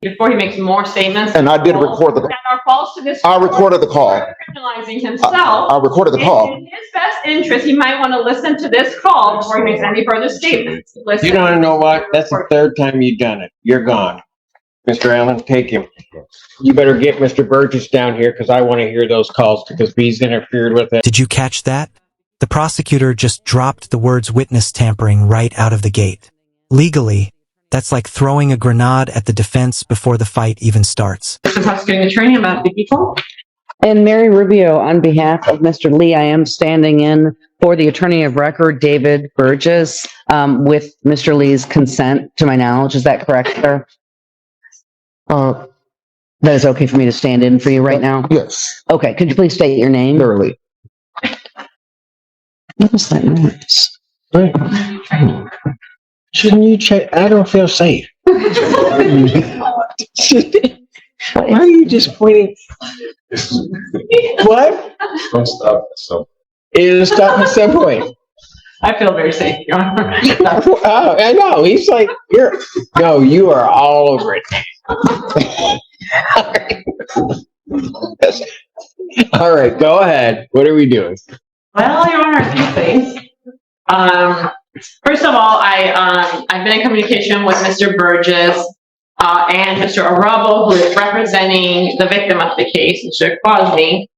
before he makes more statements. And I did record the call. That are false to this. I recorded the call. Criminalizing himself. I recorded the call. In his best interest, he might want to listen to this call before he makes any further statements. Listen. You don't know what? That's the third time you've done it. You're gone. Mr. Allen, take him. You better get Mr. Burgess down here because I want to hear those calls because he's interfered with it. Did you catch that? The prosecutor just dropped the words witness tampering right out of the gate. Legally, that's like throwing a grenade at the defense before the fight even starts. Mr. Prosecuting Attorney, about the people. And Mary Rubio, on behalf of Mr. Lee, I am standing in for the attorney of record, David Burgess, with Mr. Lee's consent, to my knowledge. Is that correct, sir? That is okay for me to stand in for you right now? Yes. Okay, could you please state your name? Thoroughly. What was that noise? Shouldn't you check? I don't feel safe. Why are you just pointing? What? Don't stop. So It'll stop at some point. I feel very safe, Your Honor. Wow, I know. He's like, you are all over it. All right, go ahead. What are we doing? Well, Your Honor, a few things. First of all, I've been in communication with Mr. Burgess and Mr. Arabo, who is representing the victim of the case, Mr. Quasny.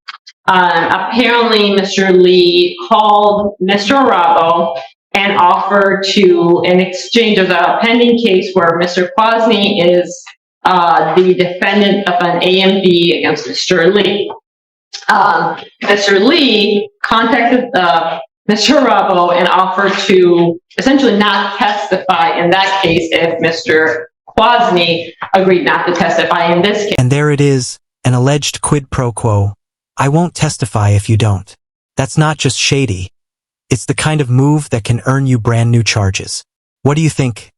Apparently, Mr. Lee called Mr. Arabo and offered to, in exchange of a pending case where Mr. Quasny is the defendant of an AMV against Mr. Lee. Mr. Lee contacted Mr. Arabo and offered to essentially not testify in that case if Mr. Quasny agreed not to testify in this case. And there it is, an alleged quid pro quo. I won't testify if you don't. That's not just shady. It's the kind of move that can earn you brand new charges. What do you think?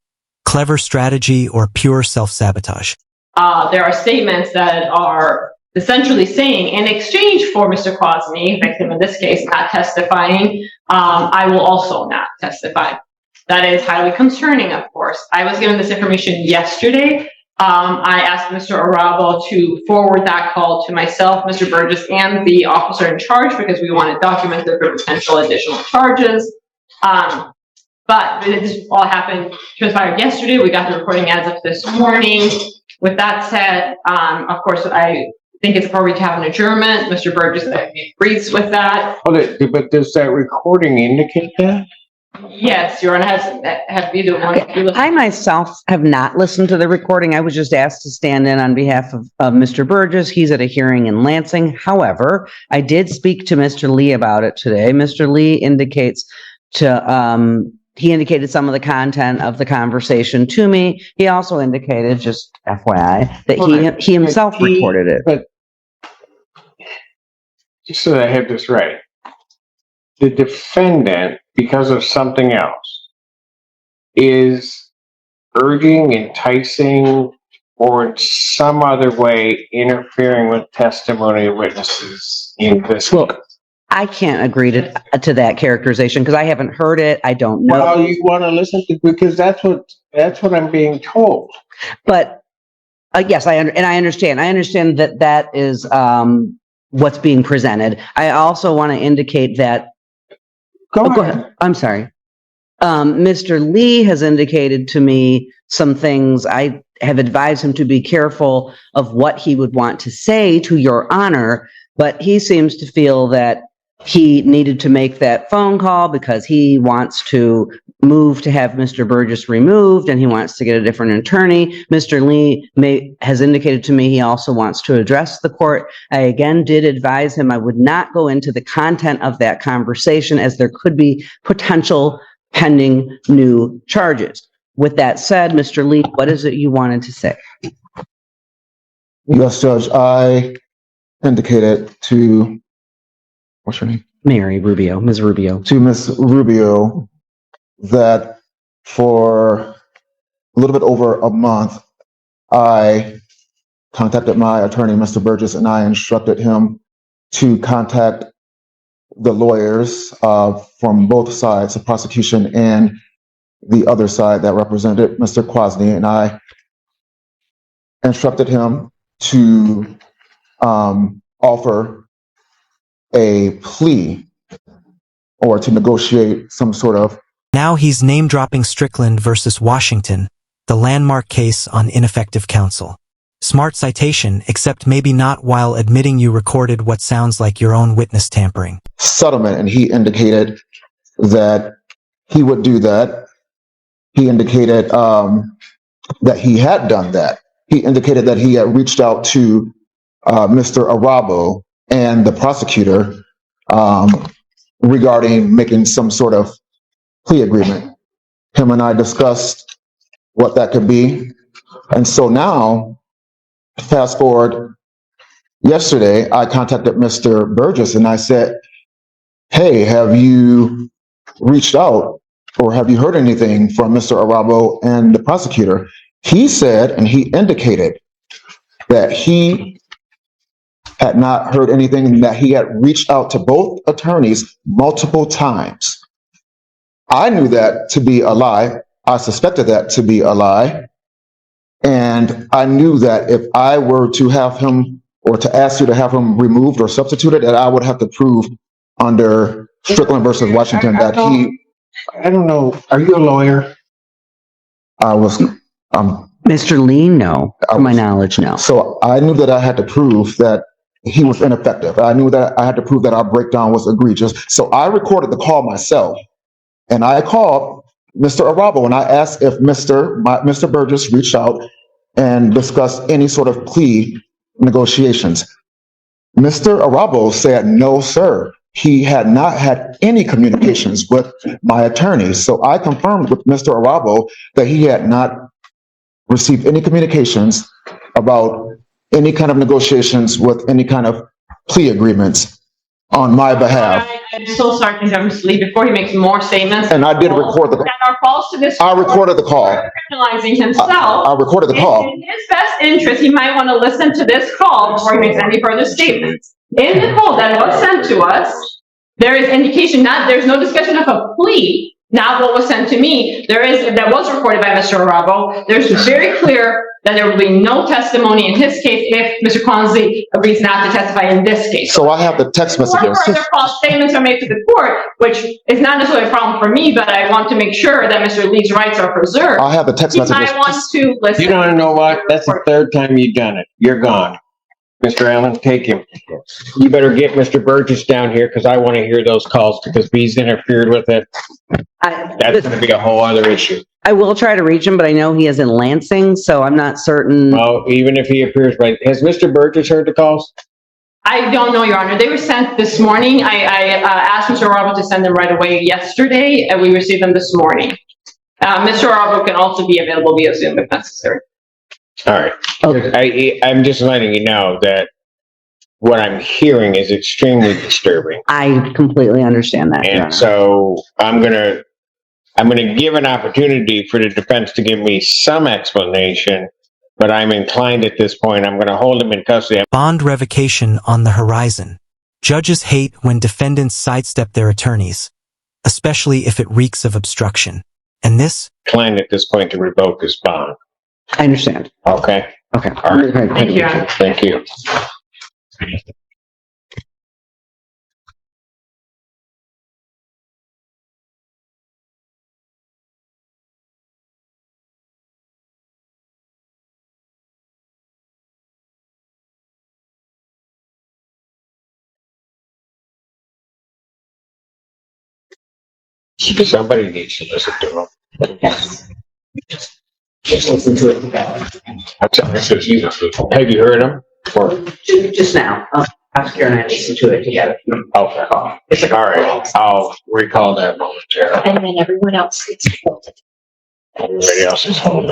Clever strategy or pure self-sabotage? There are statements that are essentially saying, in exchange for Mr. Quasny, victim in this case, not testifying, I will also not testify. That is highly concerning, of course. I was given this information yesterday. I asked Mr. Arabo to forward that call to myself, Mr. Burgess, and the officer in charge because we want to document the potential additional charges. But this all transpired yesterday. We got the recording as of this morning. With that said, of course, I think it's appropriate to have an adjournment. Mr. Burgess agrees with that. But does that recording indicate that? Yes, Your Honor. Have either one? Okay. I myself have not listened to the recording. I was just asked to stand in on behalf of Mr. Burgess. He's at a hearing in Lansing. However, I did speak to Mr. Lee about it today. Mr. Lee indicated some of the content of the conversation to me. He also indicated, just FYI, that he himself recorded it. But just so that I have this right, the defendant, because of something else, is urging, enticing, or in some other way interfering with testimony of witnesses in this case. I can't agree to that characterization because I haven't heard it. I don't know. Well, you want to listen to, because that's what I'm being told. But yes, I understand. I understand that is what's being presented. I also want to indicate that. Go ahead. I'm sorry. Mr. Lee has indicated to me some things. I have advised him to be careful of what he would want to say to Your Honor, but he seems to feel that he needed to make that phone call because he wants to move to have Mr. Burgess removed and he wants to get a different attorney. Mr. Lee has indicated to me he also wants to address the court. I again did advise him I would not go into the content of that conversation as there could be potential pending new charges. With that said, Mr. Lee, what is it you wanted to say? Yes, Judge. I indicated to, what's your name? Mary Rubio, Ms. Rubio. To Ms. Rubio that for a little bit over a month, I contacted my attorney, Mr. Burgess, and I instructed him to contact the lawyers from both sides, the prosecution and the other side that represented Mr. Quasny, and I instructed him to offer a plea or to negotiate some sort of. Now he's name-dropping Strickland versus Washington, the landmark case on ineffective counsel. Smart citation, except maybe not while admitting you recorded what sounds like your own witness tampering. Settlement, and he indicated that he would do that. He indicated that he had done that. He indicated that he had reached out to Mr. Arabo and the prosecutor regarding making some sort of plea agreement. Him and I discussed what that could be. And so now, fast forward, yesterday, I contacted Mr. Burgess and I said, hey, have you reached out or have you heard anything from Mr. Arabo and the prosecutor? He said, and he indicated that he had not heard anything and that he had reached out to both attorneys multiple times. I knew that to be a lie. I suspected that to be a lie. And I knew that if I were to have him or to ask you to have him removed or substituted, that I would have to prove under Strickland versus Washington that he. I don't know. Are you a lawyer? I was. Mr. Lee, no. To my knowledge, no. So I knew that I had to prove that he was ineffective. I knew that I had to prove that our breakdown was egregious. So I recorded the call myself. And I called Mr. Arabo and I asked if Mr. Burgess reached out and discussed any sort of plea negotiations. Mr. Arabo said, no, sir. He had not had any communications with my attorney. So I confirmed with Mr. Arabo that he had not received any communications about any kind of negotiations with any kind of plea agreements on my behalf. I'm so sorry to interrupt Mr. Lee before he makes more statements. And I did record the. That are false to this. I recorded the call. Criminalizing himself. I recorded the call. In his best interest, he might want to listen to this call before he makes any further statements. In the call that was sent to us, there is indication there's no discussion of a plea. Not what was sent to me. That was recorded by Mr. Arabo. There's very clear that there will be no testimony in his case if Mr. Consley agrees not to testify in this case. So I have the text messages. Further false statements are made to the court, which is not necessarily a problem for me, but I want to make sure that Mr. Lee's rights are preserved. I have the text messages. I want to listen. You don't know what? That's the third time you've done it. You're gone. Mr. Allen, take him. You better get Mr. Burgess down here because I want to hear those calls because if he's interfered with it, that's going to be a whole other issue. I will try to reach him, but I know he is in Lansing, so I'm not certain. Well, even if he appears, right? Has Mr. Burgess heard the calls? I don't know, Your Honor. They were sent this morning. I asked Mr. Arabo to send them right away yesterday, and we received them this morning. Mr. Arabo can also be available via Zoom if necessary. All right. Okay. I'm just letting you know that what I'm hearing is extremely disturbing. I completely understand that. And so I'm gonna give an opportunity for the defense to give me some explanation, but I'm inclined at this point, I'm gonna hold him in custody. Bond revocation on the horizon. Judges hate when defendants sidestep their attorneys, especially if it reeks of obstruction. And this? Inclined at this point to revoke his bond. I understand. Okay. Okay. All right. Thank you, Your Honor. Thank you. Somebody needs to listen to him. Yes. Just listen to it. Have you heard him? Or? Just now. Oscar and I listened to it together. Okay. It's like, all right, I'll recall that momentarily. And then everyone else gets folded. Everybody else is holding.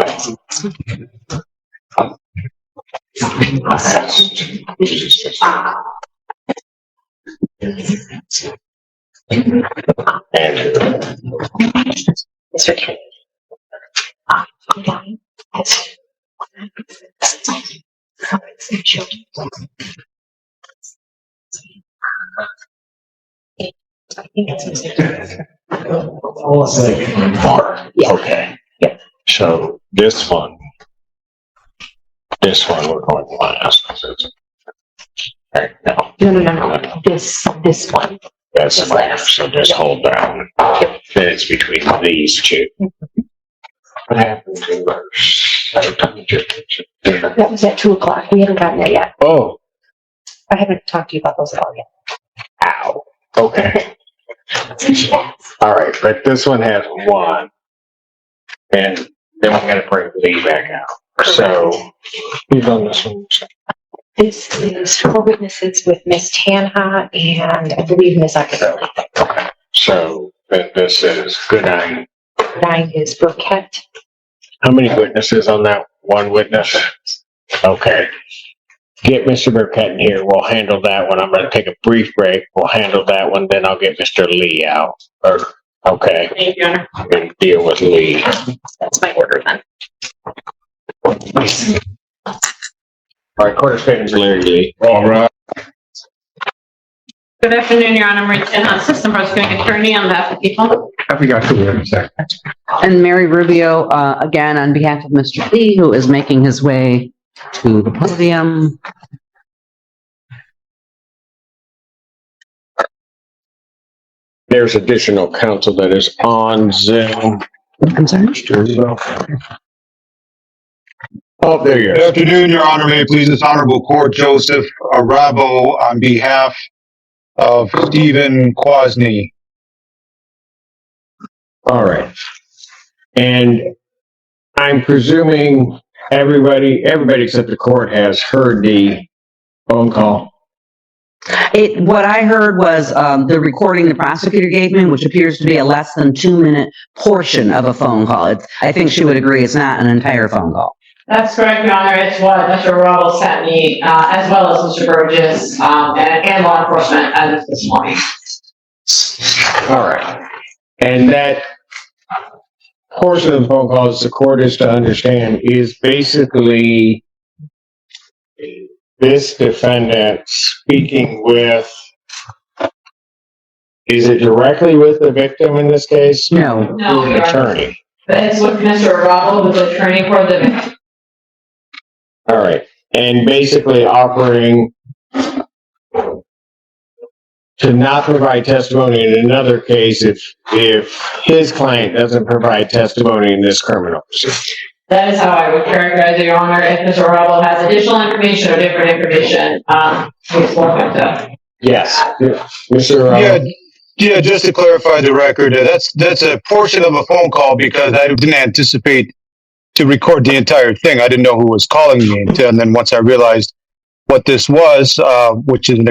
Okay. So this one This one we're going last. Right, no, No. This one. that's This fine. last. So just hold down. Then it's between these two. What happened to yours? That was at 2:00. We haven't gotten there yet. Oh, I haven't talked to you about those at all yet. ow. Okay. All right, but this one has one. And then we gotta bring Lee back out. So, who's on this one? This is 4 witnesses with Miss Tanha and I believe Miss Ackerley. Okay. So, then this is good night. 9 is Burkett. How many witnesses on that one witness? Okay. Get Mr. Burkett in here. We'll handle that one. I'm gonna take a brief break. We'll handle that one. Then I'll get Mr. Lee out. Okay. Thank you, Your Honor. I'm gonna deal with Lee. That's my order then. All right, court statements, Larry Lee. All right. Good afternoon, Your Honor. Marie Tinha, Assistant Prosecuting Attorney on behalf of the people. I forgot to wait a second. And Mary Rubio, again, on behalf of Mr. Lee, who is making his way to the podium. There's additional counsel that is on Zoom. I'm sorry? Oh, there you Good are. afternoon, Your Honor. May it please this honorable court, Joseph Arabo on behalf of Stephen Kwasny. All right. And I'm presuming everybody except the court has heard the phone call. What I heard was the recording the prosecutor gave me, which appears to be a less than 2-minute portion of a phone call. I think she would agree it's not an entire phone call. That's correct, Your Honor. It's what Mr. Rubble sent me, as well as Mr. Burgess, and law enforcement as of this morning. All right. And that portion of the phone call, as the court is to understand, is basically this defendant speaking with, is it directly with the victim in this case? No. No, An Your Honor. attorney. It's with Mr. Rubble, who's the attorney for the victim. All right. And basically offering to not provide testimony in another case if his client doesn't provide testimony in this criminal proceeding. That is how I would characterize it, Your Honor. If Mr. Rubble has additional information or different information, he's welcome to. Yes. Mr. Yeah, just to clarify the record, that's a portion of a phone call because I didn't anticipate to record the entire thing. I didn't know who was calling me and then once I realized what this was, which is an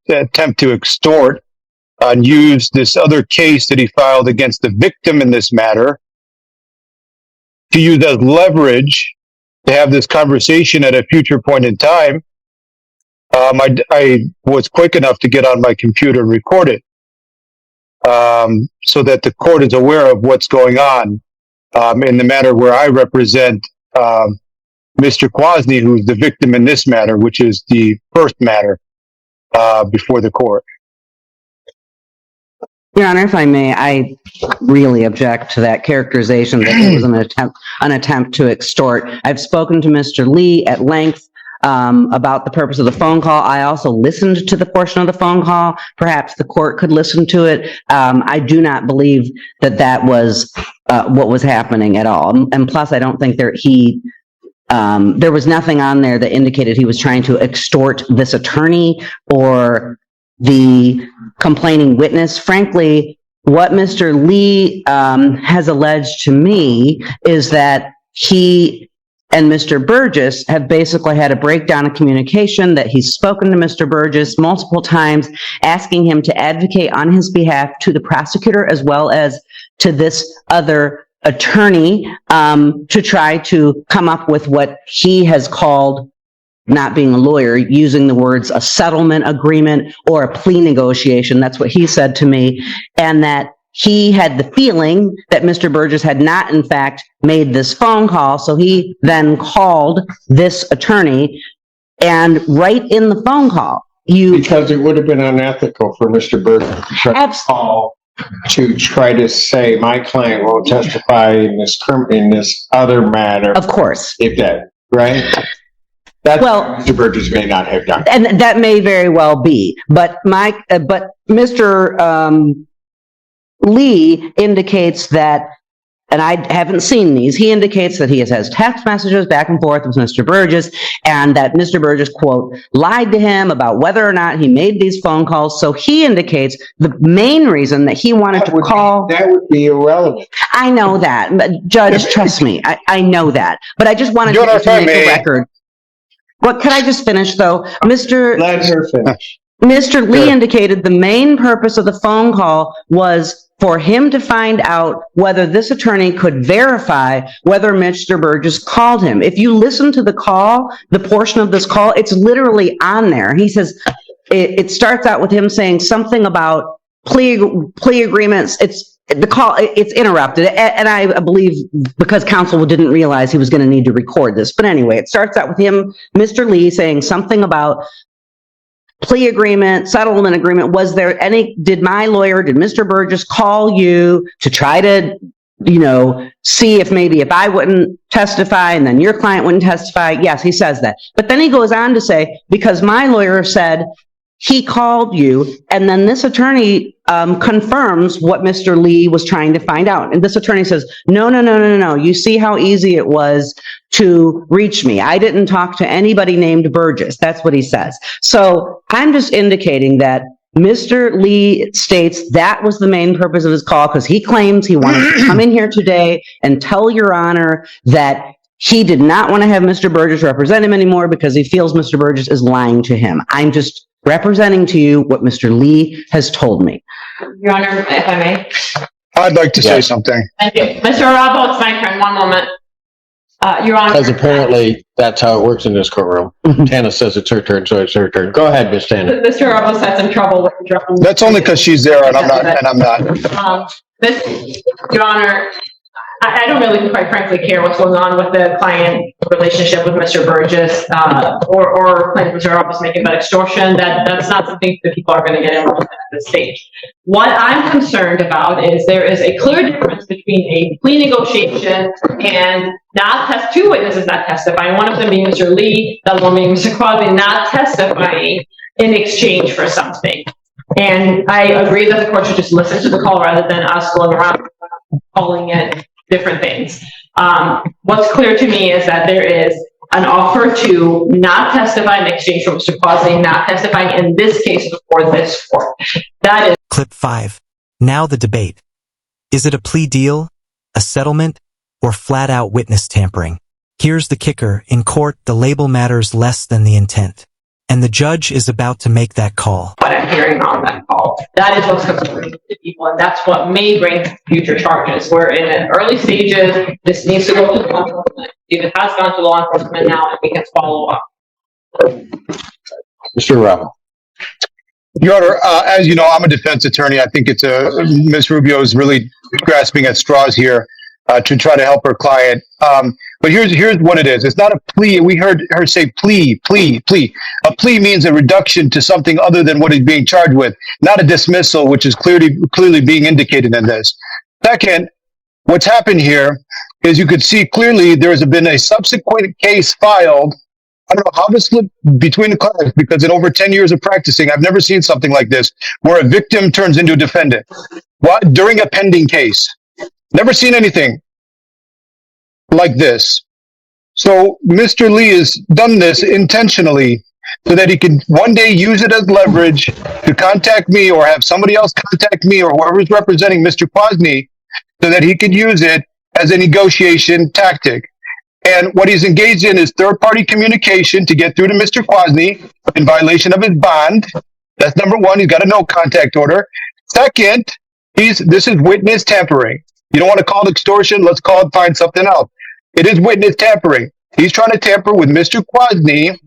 attempt to extort and use this other case that he filed against the victim in this matter to use as leverage to have this conversation at a future point in time. I was quick enough to get on my computer and record it, so that the court is aware of what's going on, in the matter where I represent, Mr. Kwasny, who's the victim in this matter, which is the first matter, before the court. Your Honor, if I may, I really object to that characterization that it was an attempt to extort. I've spoken to Mr. Lee at length about the purpose of the phone call. I also listened to the portion of the phone call. Perhaps the court could listen to it. I do not believe that was what was happening at all. And plus, I don't think there was nothing on there that indicated he was trying to extort this attorney or the complaining witness. Frankly, what Mr. Lee has alleged to me is that he and Mr. Burgess have basically had a breakdown of communication, that he's spoken to Mr. Burgess multiple times, asking him to advocate on his behalf to the prosecutor as well as to this other attorney, to try to come up with what he has called, not being a lawyer, using the words a settlement agreement or a plea negotiation. That's what he said to me. And that he had the feeling that Mr. Burgess had not, in fact, made this phone call. So he then called this attorney, and right in the phone call, Because it would have been unethical for Mr. Burgess to try to call to try to say my client won't testify in this other matter. Of course. If that, right? Well- Mr. Burgess may not have done. And that may very well be, but Mr. Lee indicates that, and I haven't seen these, he indicates that he has text messages back and forth with Mr. Burgess, and that Mr. Burgess, quote, lied to him about whether or not he made these phone calls. So he indicates the main reason that he wanted to call. That would be irrelevant. I know that, but Judge, trust me, I know that, but I just wanted Your Honor, to if I make may. a record. What, can I just finish though? Let her finish. Mr. Lee Sure. indicated the main purpose of the phone call was for him to find out whether this attorney could verify whether Mr. Burgess called him. If you listen to the call, the portion of this call, it's literally on there. He says, it starts out with him saying something about plea agreements. The call, it's interrupted. And I believe because counsel didn't realize he was going to need to record this. But anyway, it starts out with him, Mr. Lee, saying something about plea agreement, settlement agreement. Did Mr. Burgess call you to try to, see if I wouldn't testify and then your client wouldn't testify? Yes, he says that. But then he goes on to say, because my lawyer said he called you, and then this attorney confirms what Mr. Lee was trying to find out. And this attorney says, no. You see how easy it was to reach me. I didn't talk to anybody named Burgess. That's what he says. So I'm just indicating that Mr. Lee states that was the main purpose of his call, because he claims he wanted to come in here today and tell Your Honor that he did not want to have Mr. Burgess represent him anymore because he feels Mr. Burgess is lying to him. I'm just representing to you what Mr. Lee has told me. Your Honor, if I may. I'd like to say something. Thank you. Mr. Arabo, it's my turn. One moment. Your Honor. Because apparently that's how it works in this courtroom. Tana says it's her turn, so it's her turn. Go ahead, Miss Tana. Mr. Arabo had some trouble with interrupting. That's only because she's there and I'm not. Your Honor, I don't really, quite frankly, care what's going on with the client relationship with Mr. Burgess, or claims Mr. Arabo is making about extortion. That's not something that people are going to get involved in at this stage. What I'm concerned about is there is a clear difference between a plea negotiation and two witnesses not testifying, one of them being Mr. Lee, the other one being Mr. Crosby, not testifying in exchange for something. And I agree that the court should just listen to the call rather than us going around calling it different things. What's clear to me is that there is an offer to not testify in exchange for Mr. Crosby not testifying in this case before this court. That is Clip 5. Now the debate. Is it a plea deal, a settlement, or flat-out witness tampering? Here's the kicker. In court, the label matters less than the intent. And the judge is about to make that call. what I'm hearing on that call. That is what's concerning to people, and that's what may bring future charges. We're in an early stages. This needs to go to law enforcement. It has gone to law enforcement now, and we can follow up. Mr. Rubble. Your Honor, as you know, I'm a defense attorney. I think Ms. Rubio is really grasping at straws here to try to help her client. But here's what it is. It's not a plea. We heard her say plea. A plea means a reduction to something other than what he's being charged with, not a dismissal, which is clearly being indicated in this. Second, what's happened here is you could see clearly there has been a subsequent case filed. I don't know how this slipped between the cracks, because in over 10 years of practicing, I've never seen something like this, where a victim turns into a defendant during a pending case. Never seen anything like this. So Mr. Lee has done this intentionally so that he can one day use it as leverage to contact me or have somebody else contact me or whoever is representing Mr. Kwasny, so that he could use it as a negotiation tactic. And what he's engaged in is third-party communication to get through to Mr. Kwasny in violation of his bond. That's number one. He's got a no contact order. Second, this is witness tampering. You don't want to call it extortion. Let's find something else. It is witness tampering. He's trying to tamper with Mr. Kwasny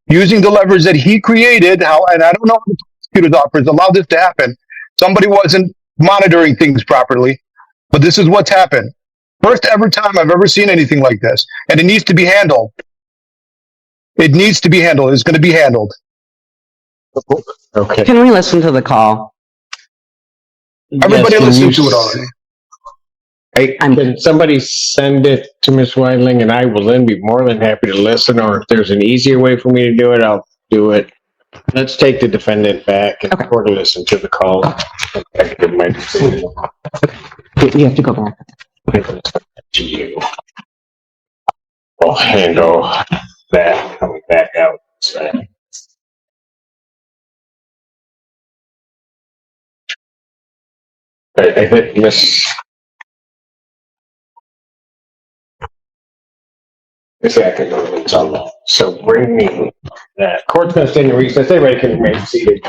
using the leverage that he created. And I don't know how the prosecutor's office allowed this to happen. Somebody wasn't monitoring things properly, but this is what's happened. First ever time I've ever seen anything like this. And it needs to be handled. It needs to be handled. It's going to be handled. Okay. Can we listen to the call? Everybody Yes, listen to it already. Hey, I'm- can somebody send it to Ms. Weidling and I will then be more than happy to listen, or if there's an easier way for me to do it, I'll do it. Let's take the defendant back and Okay. court listen to the call. I can give my decision You have to go back. to you. I'll handle that coming back out. So. I think Miss Atkins on that. So bring me that. Court's gonna stay in recess. Everybody can remain seated.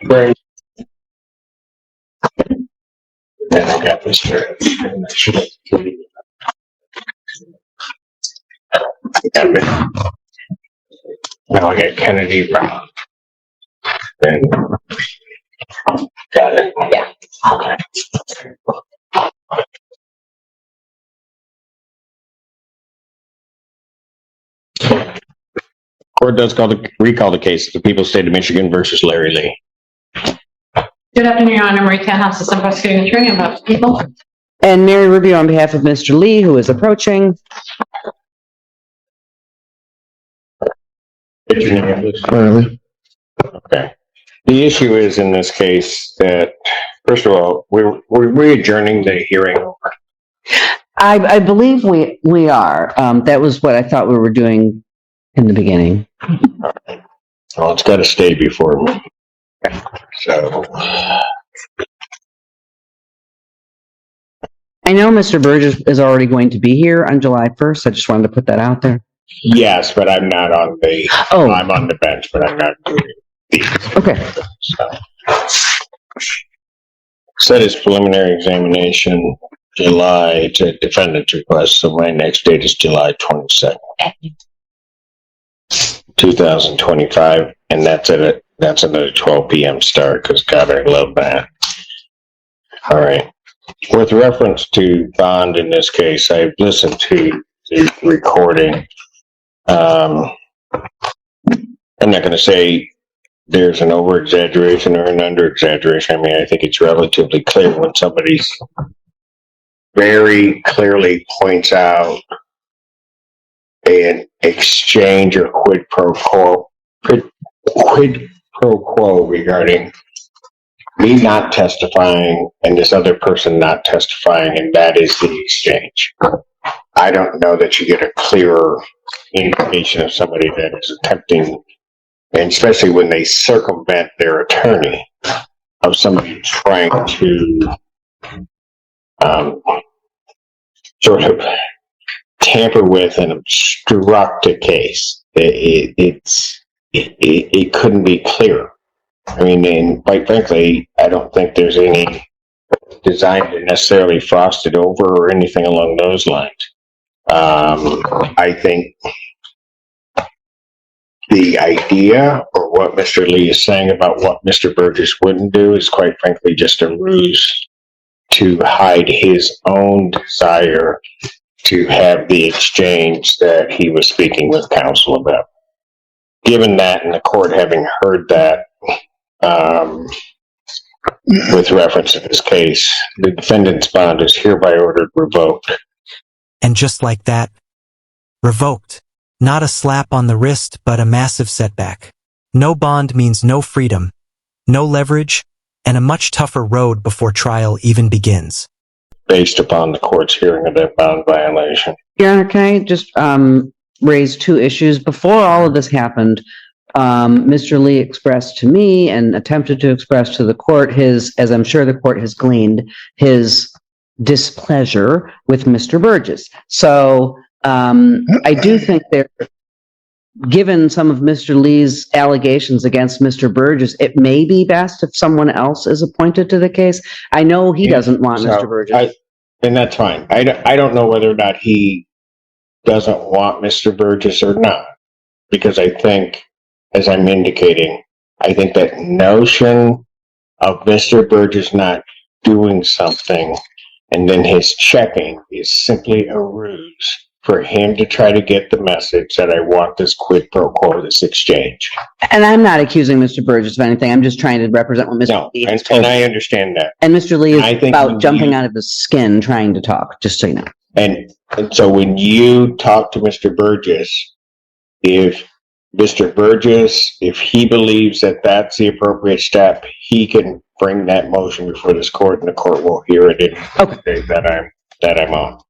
Bring. Then I got Mr. Now I got Kennedy Brown. Then got it. Yeah. Okay. Court does recall the case of the People's State of Michigan versus Larry Lee. Good afternoon, Your Honor. Marie Canhouse, Assistant Prosecuting Attorney on behalf of the people. And Mary Rubio on behalf of Mr. Lee, who is approaching. Did you name this? Clearly. Okay. The issue is in this case that, first of all, we're adjourning the hearing over. I believe we are. That was what I thought we were doing in the beginning. Well, it's got to stay before we. So. I know Mr. Burgess is already going to be here on July 1st. I just wanted to put that out there. Yes, but I'm not on the. Oh. I'm on the bench, but I'm not doing these. Okay. So. Set his preliminary examination July to defendant's request, so my next date is July 22nd, 2025, and that's another 12 p.m. start, because God, I love that. All right. With reference to bond in this case, I've listened to the recording. I'm not going to say there's an over-exaggeration or an under-exaggeration. I mean, I think it's relatively clear when somebody's very clearly points out an exchange or quid pro quo regarding me not testifying and this other person not testifying, and that is the exchange. I don't know that you get a clearer indication of somebody that is attempting, and especially when they circumvent their attorney, of somebody trying to sort of tamper with and obstruct a case. It couldn't be clearer. I mean, and quite frankly, I don't think there's any design to necessarily frost it over or anything along those lines. I think the idea or what Mr. Lee is saying about what Mr. Burgess wouldn't do is quite frankly just a ruse to hide his own desire to have the exchange that he was speaking with counsel about. Given that, and the court having heard that, with reference to this case, the defendant's bond is hereby ordered revoked. And just like that, revoked. Not a slap on the wrist, but a massive setback. No bond means no freedom, no leverage, and a much tougher road before trial even begins. Based upon the court's hearing of that bond violation. Your Honor, can I just raise two issues? Before all of this happened, Mr. Lee expressed to me and attempted to express to the court his, as I'm sure the court has gleaned, his displeasure with Mr. Burgess. So I do think there, given some of Mr. Lee's allegations against Mr. Burgess, it may be best if someone else is appointed to the case. I know he doesn't want Mr. Burgess. And that's fine. I don't know whether or not he doesn't want Mr. Burgess or not, because I think, as I'm indicating, I think that notion of Mr. Burgess not doing something and then his checking is simply a ruse for him to try to get the message that I want this quid pro quo, this exchange. And I'm not accusing Mr. Burgess of anything. I'm just trying to represent what Mr. No, Lee and, has told and I me. understand that. And Mr. Lee I is think about we jumping need- out of his skin trying to talk, just so you know. And so when you talk to Mr. Burgess, if Mr. Burgess, if he believes that that's the appropriate step, he can bring that motion before this court and the court will hear it in the day that I'm on.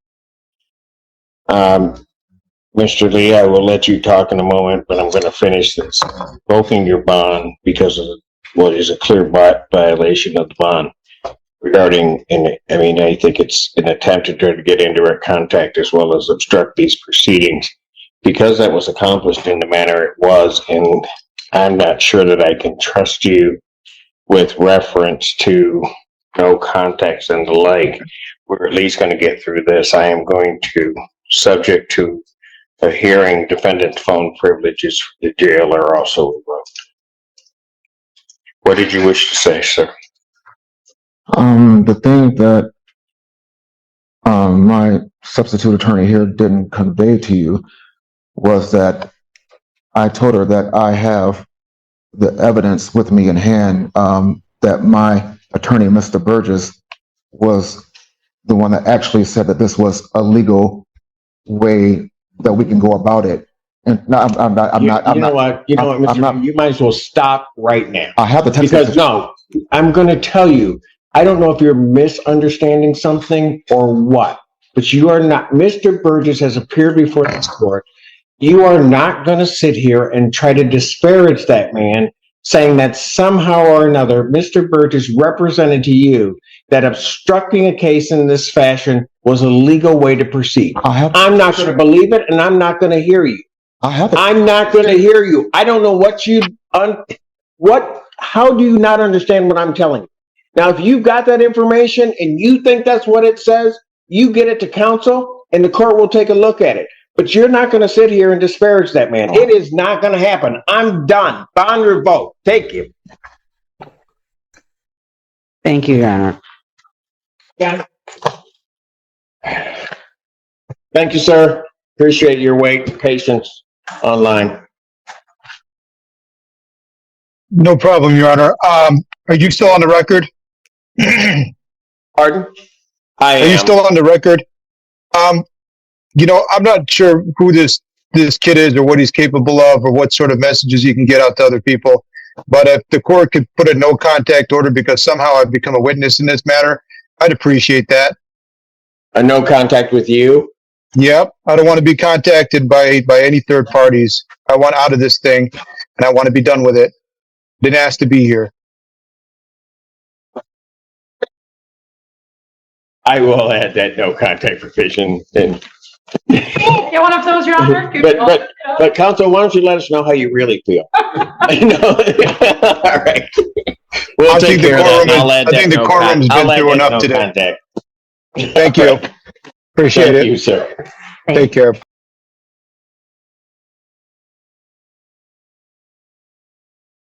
Mr. Lee, I will let you talk in a moment, but I'm going to finish this. Revoking your bond because of what is a clear violation of the bond regarding, I think it's an attempt to try to get indirect contact as well as obstruct these proceedings. Because that was accomplished in the manner it was, and I'm not sure that I can trust you with reference to no context and the like, we're at least going to get through this. I am going to, subject to a hearing, defendant phone privileges for the jail are also revoked. What did you wish to say, sir? The thing that my substitute attorney here didn't convey to you was that I told her that I have the evidence with me in hand, that my attorney, Mr. Burgess, was the one that actually said that this was a legal way that we can go about it. And no, I'm not. You know what, Mr. Lee, you might as well stop right now. I have the text. Because no, I'm going to tell you, I don't know if you're misunderstanding something or what, but you are not. Mr. Burgess has appeared before this court. You are not going to sit here and try to disparage that man, saying that somehow or another, Mr. Burgess represented to you that obstructing a case in this fashion was a legal way to proceed. I'm not going to believe it, and I'm not going to hear you. I'm not going to hear you. I don't know how do you not understand what I'm telling you? Now, if you've got that information and you think that's what it says, you get it to counsel and the court will take a look at it. But you're not going to sit here and disparage that man. It is not going to happen. I'm done. Bond revoked. Take you. Thank you, Your Honor. Yeah. Thank you, sir. Appreciate your wait and patience online. No problem, Your Honor. Are you still on the record? Pardon? I am. Are you still on the record? I'm not sure who this kid is or what he's capable of or what sort of messages he can get out to other people. But if the court could put a no contact order because somehow I've become a witness in this matter, I'd appreciate that. A no contact with you? Yep. I don't want to be contacted by any third parties. I want out of this thing and I want to be done with it. Didn't ask to be here. I will add that no contact provision in. Get one of those, Your Honor? But counsel, why don't you let us know how you really feel? I know. All right. We'll take care of that. I think the courtroom's been through enough today. Thank you. Appreciate it. Thank you, sir. Take care.